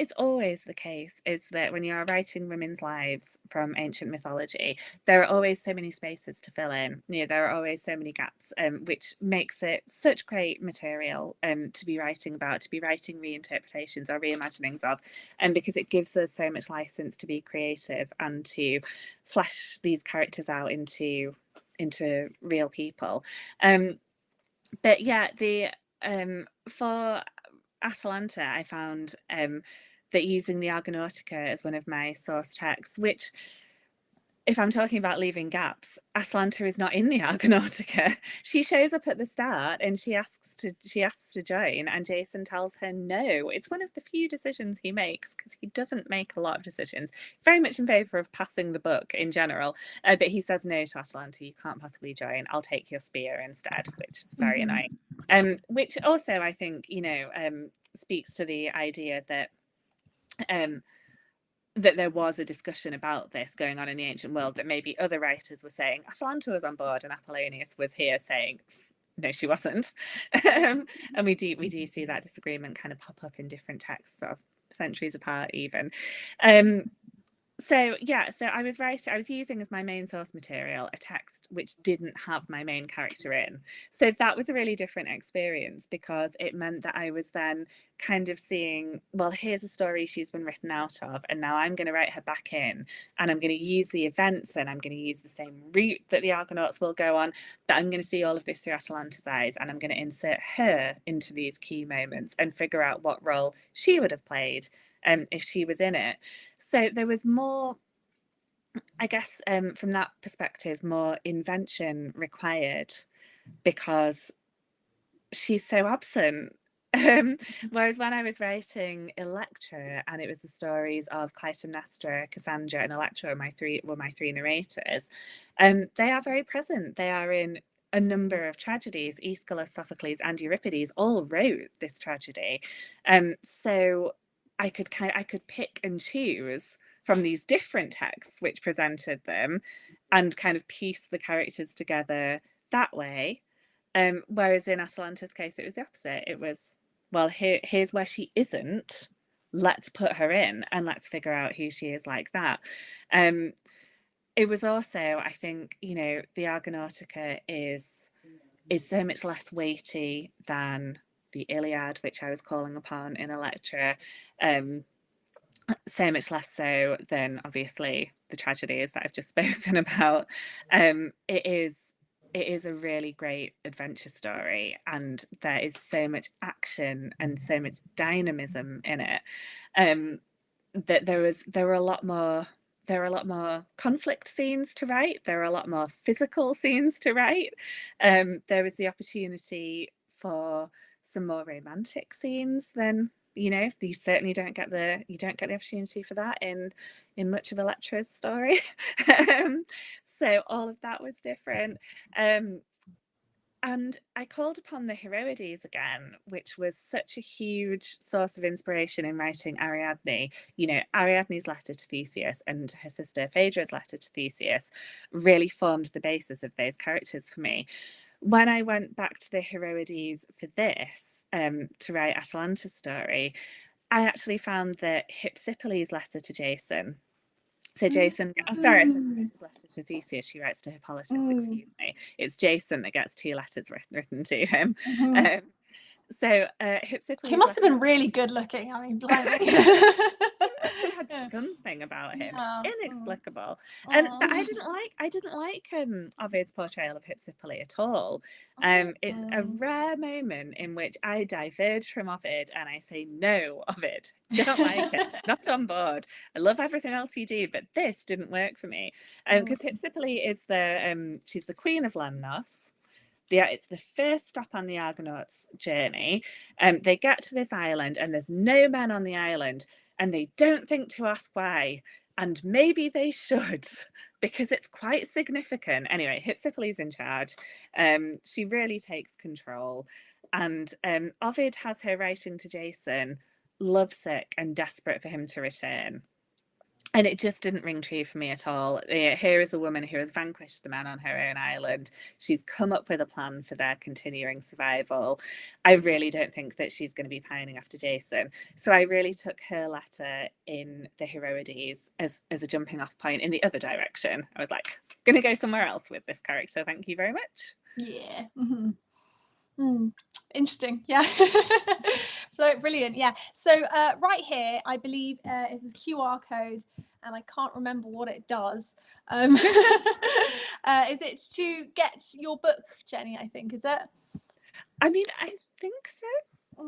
is always the case is that when you're writing women's lives from ancient mythology, there are always so many spaces to fill in. There are always so many gaps, which makes it such great material to be writing about, to be writing reinterpretations or reimaginings of, and because it gives us so much license to be creative and to flesh these characters out into real people. But yeah, for Atalanta, I found that using the Argonautica as one of my source texts, which, if I'm talking about leaving gaps, Atalanta is not in the Argonautica. She shows up at the start and she asks to join, and Jason tells her no. It's one of the few decisions he makes, because he doesn't make a lot of decisions. Very much in favour of passing the book in general, but he says no to Atalanta. You can't possibly join. I'll take your spear instead, which is very annoying. Which also, I think, speaks to the idea that that there was a discussion about this going on in the ancient world, that maybe other writers were saying Atalanta was on board and Apollonius was here saying no, she wasn't. And we do see that disagreement kind of pop up in different texts, sort of centuries apart even. So I was using as my main source material a text which didn't have my main character in. So that was a really different experience, because it meant that I was then kind of seeing, well, here's a story she's been written out of, and now I'm going to write her back in, and I'm going to use the events, and I'm going to use the same route that the Argonauts will go on, but I'm going to see all of this through Atalanta's eyes, and I'm going to insert her into these key moments and figure out what role she would have played if she was in it. So there was more, I guess, from that perspective, more invention required because she's so absent. Whereas when I was writing Electra, and it was the stories of Clytemnestra, Cassandra, and Electra were my three narrators, they are very present. They are in a number of tragedies. Aeschylus, Sophocles, and Euripides all wrote this tragedy, so I could pick and choose from these different texts which presented them, and kind of piece the characters together that way. Whereas in Atalanta's case, it was the opposite. It was, well, here's where she isn't. Let's put her in and let's figure out who she is like that. It was also, I think, the Argonautica is so much less weighty than the Iliad, which I was calling upon in Electra. So much less so than obviously the tragedies that I've just spoken about. It is a really great adventure story, and there is so much action and so much dynamism in it, that there were a lot more conflict scenes to write. There are a lot more physical scenes to write. There was the opportunity for some more romantic scenes than, you certainly don't get the opportunity for that in much of Electra's story. So all of that was different. And I called upon the Heroides again, which was such a huge source of inspiration in writing Ariadne. Ariadne's letter to Theseus and her sister Phaedra's letter to Theseus really formed the basis of those characters for me. When I went back to the Heroides for this, to write Atalanta's story, I actually found that Hypsipyle's letter to Jason. So Jason, sorry, I said his letter to Theseus, she writes to Hippolytus, excuse me. It's Jason that gets two letters written to him. So Hypsipyle's,
he must have been really good looking. I mean, blimey.
He must have had something about him. It's inexplicable. But I didn't like Ovid's portrayal of Hypsipyle at all. It's a rare moment in which I diverge from Ovid and I say, no, Ovid, don't like it, not on board. I love everything else you do, but this didn't work for me. Because Hypsipyle is she's the queen of Lemnos. It's the first stop on the Argonauts' journey. They get to this island and there's no men on the island, and they don't think to ask why. And maybe they should, because it's quite significant. Anyway, Hypsipyle's in charge. She really takes control. And Ovid has her writing to Jason, lovesick and desperate for him to return. And it just didn't ring true for me at all. Here is a woman who has vanquished the men on her own island. She's come up with a plan for their continuing survival. I really don't think that she's going to be pining after Jason. So I really took her letter in the Heroides as a jumping off point in the other direction. I was like, going to go somewhere else with this character. Thank you very much.
Yeah. Interesting. Yeah. Brilliant. Yeah. So right here, I believe is this QR code, and I can't remember what it does. Is it to get your book, Jenny? I think, is it?
I mean, I think so.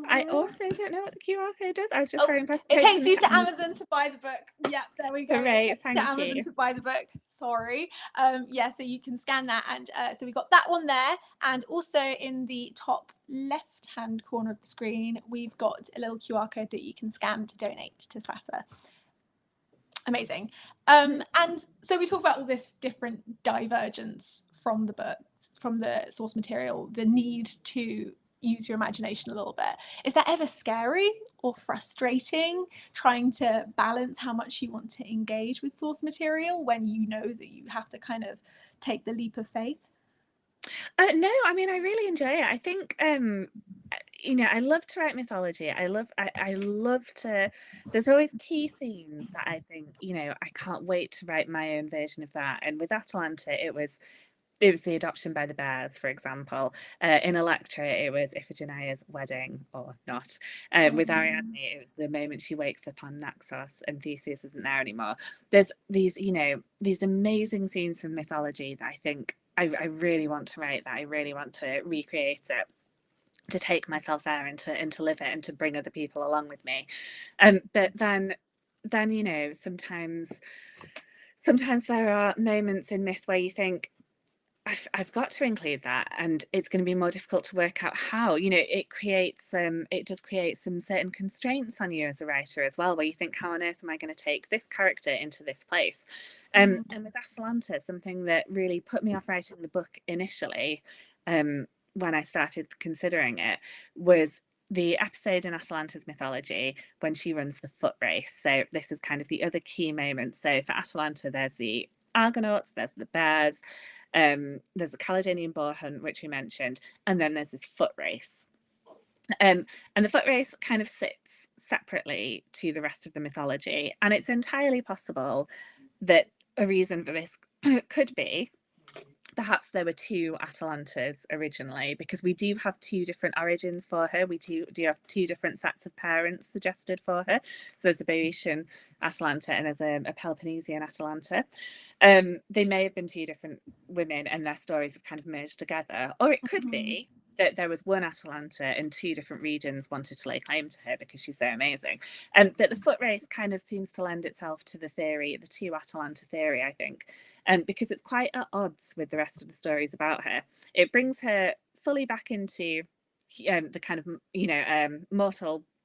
I also don't know what the QR code does. I was just very impressed.
It takes you to Amazon to buy the book. Yeah, there we go.
Hooray, thank you.
Amazon to buy the book. Sorry. Yeah, so you can scan that, and so we got that one there, and also in the top left-hand corner of the screen, we've got a little QR code that you can scan to donate to SASA. Amazing. And so we talk about all this different divergence from the book, from the source material, the need to use your imagination a little bit. Is that ever scary or frustrating, trying to balance how much you want to engage with source material when you know that you have to kind of take the leap of faith?
No, I mean, I really enjoy it. I think I love to write mythology. I love to, there's always key scenes that I think, I can't wait to write my own version of that. And with Atalanta, it was it was the adoption by the bears, for example. In Electra, it was Iphigenia's wedding or not. With Ariadne, it was the moment she wakes up on Naxos and Theseus isn't there anymore. There's these, these amazing scenes from mythology that I think I really want to write, that I really want to recreate it, to take myself there and to live it and to bring other people along with me. But then sometimes there are moments in myth where you think, I've got to include that, and it's going to be more difficult to work out how. It does create some certain constraints on you as a writer as well, where you think, how on earth am I going to take this character into this place? And with Atalanta, something that really put me off writing the book initially, when I started considering it, was the episode in Atalanta's mythology when she runs the foot race. So this is kind of the other key moment. So for Atalanta, there's the Argonauts, there's the bears, there's a Caledonian boar hunt, which we mentioned, and then there's this foot race. And the foot race kind of sits separately to the rest of the mythology, and it's entirely possible that a reason for this could be perhaps there were two Atalantas originally, because we do have two different origins for her. We do have two different sets of parents suggested for her. So there's a Boeotian Atalanta and there's a Peloponnesian Atalanta. They may have been two different women and their stories have kind of merged together. Or it could be that there was one Atalanta and two different regions wanted to lay claim to her because she's so amazing. And that the foot race kind of seems to lend itself to the theory, the two Atalanta theory, I think, because it's quite at odds with the rest of the stories about her. It brings her fully back into the kind of, the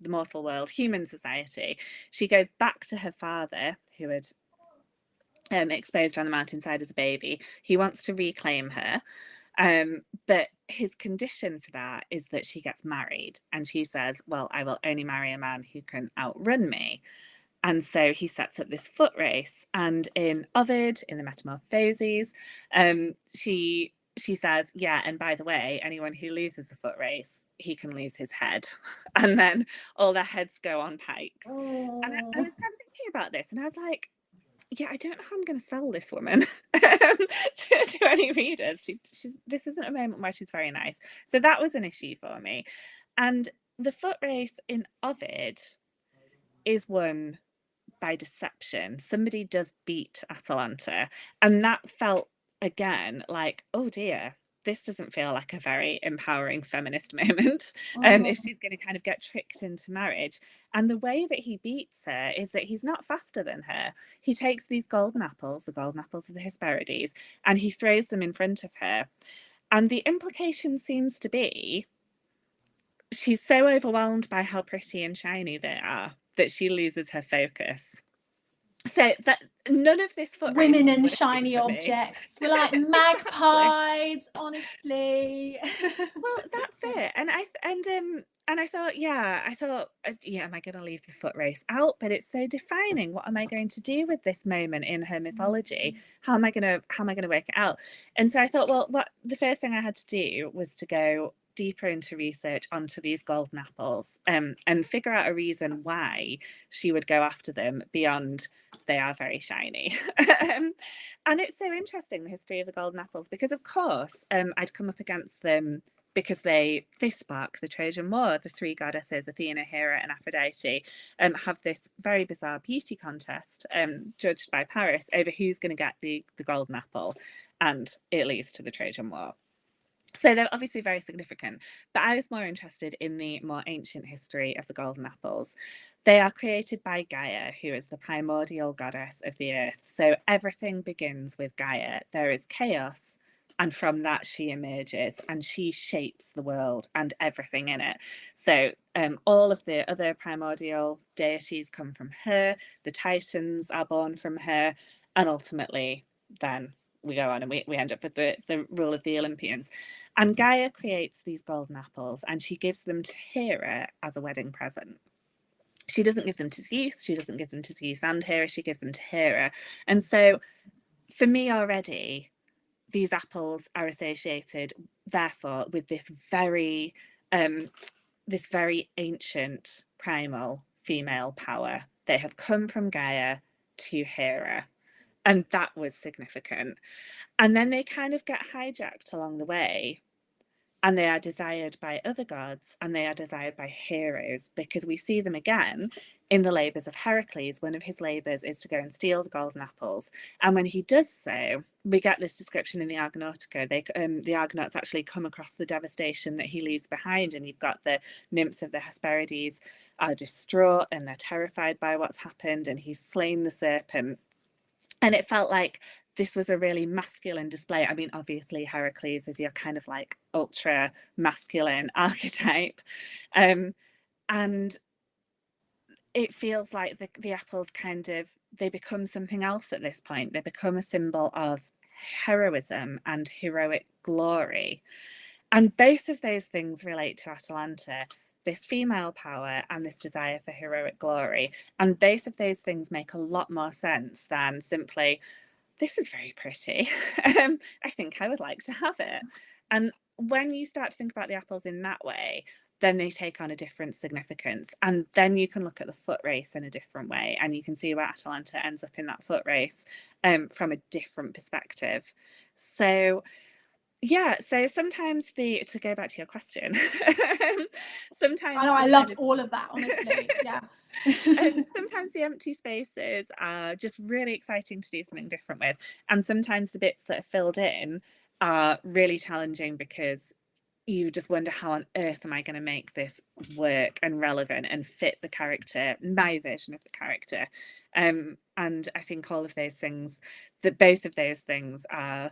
mortal world, human society. She goes back to her father, who had exposed her on the mountainside as a baby. He wants to reclaim her. But his condition for that is that she gets married, and she says, well, I will only marry a man who can outrun me. And so he sets up this foot race. And in Ovid, in the Metamorphoses, she says, yeah, and by the way, anyone who loses a foot race, he can lose his head. And then all their heads go on pikes. And I was kind of thinking about this, and I was like, yeah, I don't know how I'm going to sell this woman to any readers. This isn't a moment where she's very nice. So that was an issue for me. And the foot race in Ovid is won by deception. Somebody does beat Atalanta. And that felt, again, like, oh dear, this doesn't feel like a very empowering feminist moment. If she's going to kind of get tricked into marriage. And the way that he beats her is that he's not faster than her. He takes these golden apples, the golden apples of the Hesperides, and he throws them in front of her. And the implication seems to be she's so overwhelmed by how pretty and shiny they are that she loses her focus. So that none of this foot race
women and shiny objects. We're like magpies, honestly.
Well, that's it. And I thought, yeah, am I going to leave the foot race out? But it's so defining. What am I going to do with this moment in her mythology? How am I going to work it out? And so I thought, well, the first thing I had to do was to go deeper into research onto these golden apples, and figure out a reason why she would go after them beyond they are very shiny. And it's so interesting, the history of the golden apples, because of course I'd come up against them because they spark the Trojan War. The three goddesses, Athena, Hera and Aphrodite, have this very bizarre beauty contest judged by Paris over who's going to get the golden apple, and it leads to the Trojan War. So they're obviously very significant, but I was more interested in the more ancient history of the golden apples. They are created by Gaia, who is the primordial goddess of the earth. So everything begins with Gaia. There is chaos, and from that she emerges and she shapes the world and everything in it. So all of the other primordial deities come from her, the Titans are born from her, and ultimately then we go on and we end up with the rule of the Olympians. And Gaia creates these golden apples and she gives them to Hera as a wedding present. She doesn't give them to Zeus, she doesn't give them to Zeus and Hera, she gives them to Hera. And so for me already, these apples are associated, therefore, with this very ancient primal female power. They have come from Gaia to Hera. And that was significant. And then they kind of get hijacked along the way. And they are desired by other gods, and they are desired by heroes, because we see them again in the labours of Heracles. One of his labours is to go and steal the golden apples. And when he does so, we get this description in the Argonautica. The Argonauts actually come across the devastation that he leaves behind, and you've got the nymphs of the Hesperides are distraught and they're terrified by what's happened, and he's slain the serpent. And it felt like this was a really masculine display. I mean, obviously Heracles is your kind of like ultra masculine archetype. And it feels like the apples kind of, they become something else at this point. They become a symbol of heroism and heroic glory. And both of those things relate to Atalanta, this female power and this desire for heroic glory. And both of those things make a lot more sense than simply, this is very pretty. I think I would like to have it. And when you start to think about the apples in that way, then they take on a different significance. And then you can look at the foot race in a different way, and you can see where Atalanta ends up in that foot race from a different perspective. So yeah, so sometimes to go back to your question, sometimes
I know, I loved all of that, honestly. Yeah.
sometimes the empty spaces are just really exciting to do something different with, and sometimes the bits that are filled in are really challenging, because you just wonder, how on earth am I going to make this work and relevant and fit the character, my version of the character. And I think all of those things, that both of those things are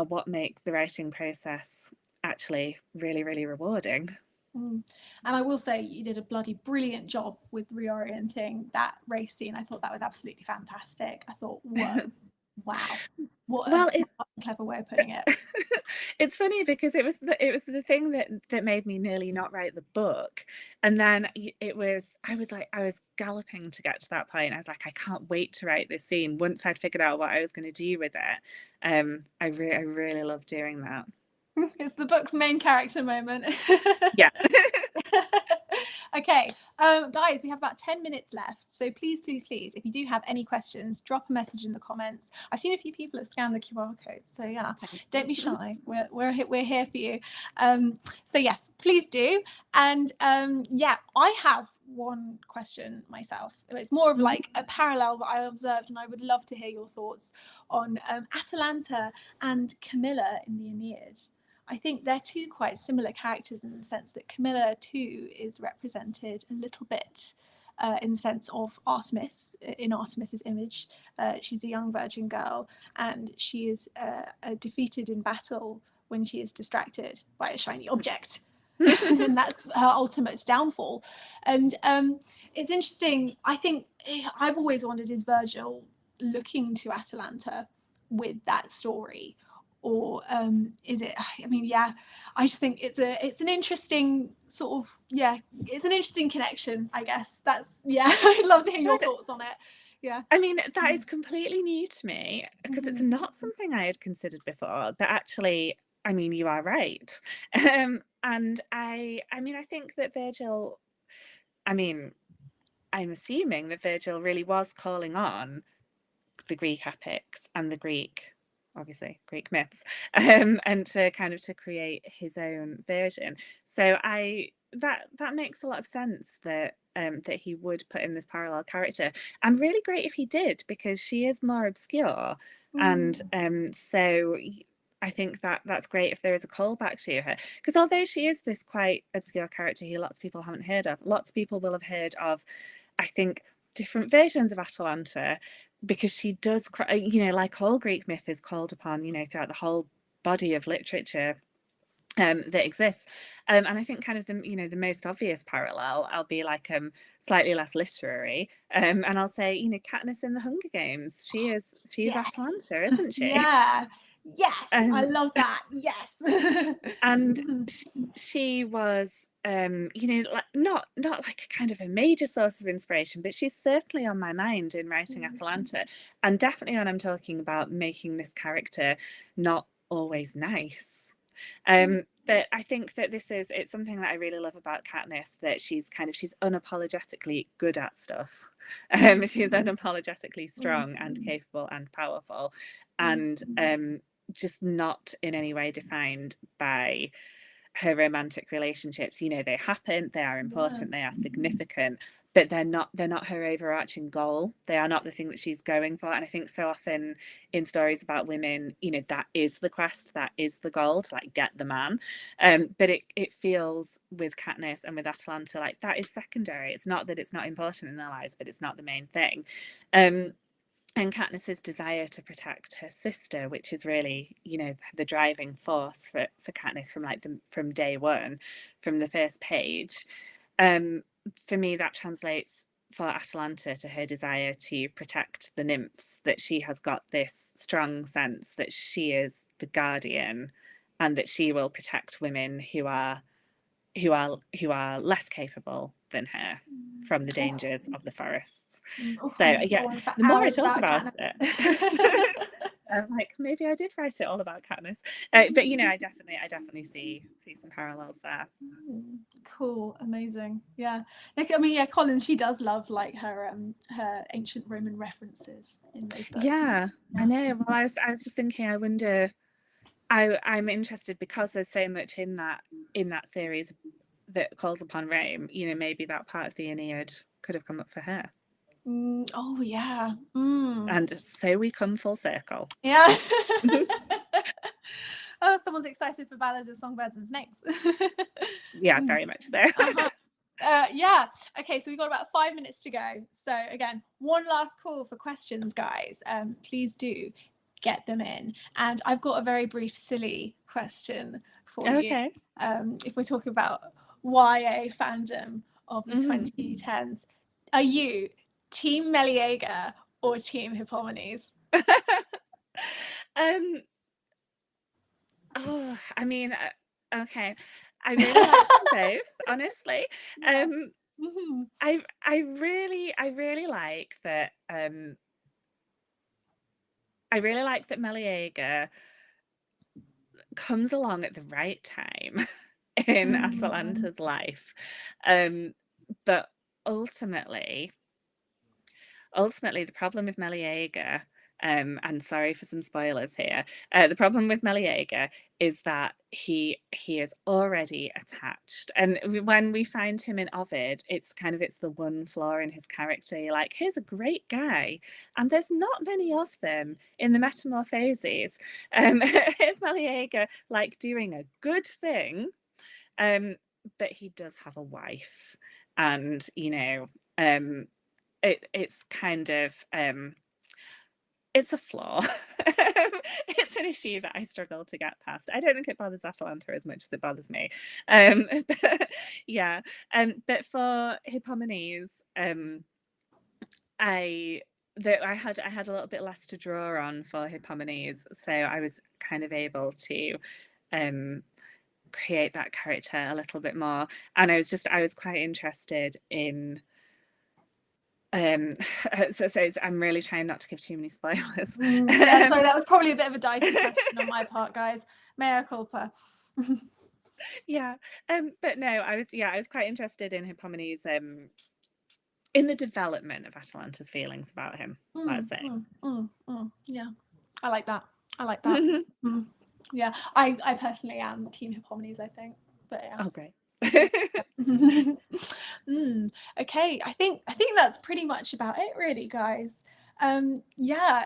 what make the writing process actually really, really rewarding.
And I will say, you did a bloody brilliant job with reorienting that race scene. I thought that was absolutely fantastic. I thought, whoa, wow, what a clever way of putting it.
It's funny because it was the thing that made me nearly not write the book. And then I was galloping to get to that point. I was like, I can't wait to write this scene once I'd figured out what I was going to do with it. I really love doing that.
It's the book's main character moment.
Yeah.
Okay, guys, we have about 10 minutes left, so please, if you do have any questions, drop a message in the comments. I've seen a few people have scanned the QR code, so yeah, don't be shy. We're here for you. So yes, please do. And yeah, I have one question myself. It's more of like a parallel that I observed, and I would love to hear your thoughts on Atalanta and Camilla in the Aeneid. I think they're two quite similar characters, in the sense that Camilla too is represented a little bit in the sense of Artemis, in Artemis's image. She's a young virgin girl, and she is defeated in battle when she is distracted by a shiny object. And that's her ultimate downfall. And it's interesting. I think I've always wondered, is Virgil looking to Atalanta with that story? Or is it, I mean, yeah, I just think it's an interesting sort of, yeah, it's an interesting connection, I guess. That's, yeah, I'd love to hear your thoughts on it. Yeah.
I mean, that is completely new to me, because it's not something I had considered before, but actually, I mean, you are right. And I mean, I think that Virgil, I mean, I'm assuming that Virgil really was calling on the Greek epics and the Greek myths, and to create his own version. So that makes a lot of sense that that he would put in this parallel character, and really great if he did, because she is more obscure. And so I think that's great if there is a callback to her, because although she is this quite obscure character here, lots of people haven't heard of. Lots of people will have heard of, I think, different versions of Atalanta, because she does, like all Greek myth is called upon, throughout the whole body of literature that exists. And I think kind of the most obvious parallel, I'll be like slightly less literary, and I'll say, Katniss in the Hunger Games. She's yes. Atalanta, isn't she?
Yeah. Yes, I love that. Yes.
And she was not like a kind of a major source of inspiration, but she's certainly on my mind in writing Atalanta, and definitely when I'm talking about making this character not always nice. But I think that it's something that I really love about Katniss, that she's unapologetically good at stuff. She's unapologetically strong and capable and powerful, and just not in any way defined by her romantic relationships. You know, they happen, they are important, they are significant, but they're not her overarching goal. They are not the thing that she's going for. And I think so often in stories about women, you know, that is the quest, that is the goal, to like get the man. But it feels with Katniss and with Atalanta like that is secondary. It's not that it's not important in their lives, but it's not the main thing. And Katniss's desire to protect her sister, which is really, you know, the driving force for Katniss from day one, from the first page. For me, that translates for Atalanta to her desire to protect the nymphs, that she has got this strong sense that she is the guardian and that she will protect women who are less capable than her from the dangers of the forests. So yeah, the more I talk about it, I'm like, maybe I did write it all about Katniss. But you know, I definitely see some parallels there.
Cool, amazing. Yeah, like, I mean, yeah, Colin, she does love like her ancient Roman references in those books.
Yeah, I know. Well, I was just thinking, I wonder. I'm interested because there's so much in that series that calls upon Rome. You know, maybe that part of the Aeneid could have come up for her.
Oh yeah.
And so we come full circle.
Yeah. Oh, someone's excited for Ballad of Songbirds and Snakes.
Yeah, very much so.
Yeah. Okay, so we've got about 5 minutes to go. So again, one last call for questions, guys. Please do get them in. And I've got a very brief, silly question for you. If we're talking about YA fandom of the 2010s, are you Team Meleager or Team Hippomenes?
Oh, I mean, okay. I really like them both, honestly.
Yeah.
I really like that. I really like that Meleager comes along at the right time in Atalanta's life, but ultimately, the problem with Meleager, and sorry for some spoilers here, the problem with Meleager is that he is already attached, and when we find him in Ovid, it's the one flaw in his character. You're like, here's a great guy, and there's not many of them in the Metamorphoses. Here's Meleager like doing a good thing, but he does have a wife, and you know, it's kind of it's a flaw. It's an issue that I struggle to get past. I don't think it bothers Atalanta as much as it bothers me. But, yeah. But for Hippomenes, I had a little bit less to draw on for Hippomenes, so I was kind of able to create that character a little bit more, and I was quite interested in. So I'm really trying not to give too many spoilers.
Yeah, sorry, that was probably a bit of a dicey question on my part, guys. Mea culpa.
Yeah, but no, I was quite interested in Hippomenes, in the development of Atalanta's feelings about him. Let's say.
Yeah, I like that. Yeah, I personally am Team Hippomenes, I think. But yeah.
Oh, great.
Okay, I think that's pretty much about it, really, guys. Yeah,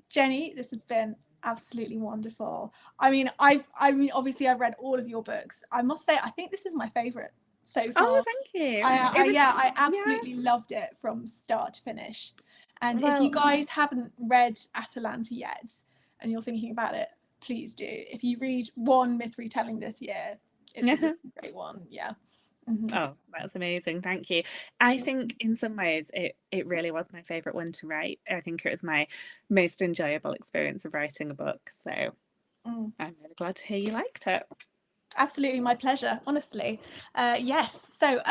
Jenny, this has been absolutely wonderful. I mean, obviously I've read all of your books. I must say, I think this is my favorite so far.
Oh, thank you.
I absolutely loved it from start to finish. And if you guys haven't read Atalanta yet and you're thinking about it, please do. If you read one myth retelling this year, it's a great one. Yeah.
Oh, that's amazing. Thank you. I think in some ways it really was my favorite one to write. I think it was my most enjoyable experience of writing a book. So I'm really glad to hear you liked it.
Absolutely, my pleasure, honestly. Yes. So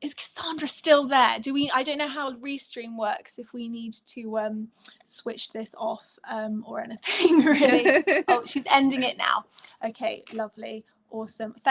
Is Cassandra still there? I don't know how Restream works, if we need to switch this off or anything, really. Oh, she's ending it now. Okay, lovely. Awesome.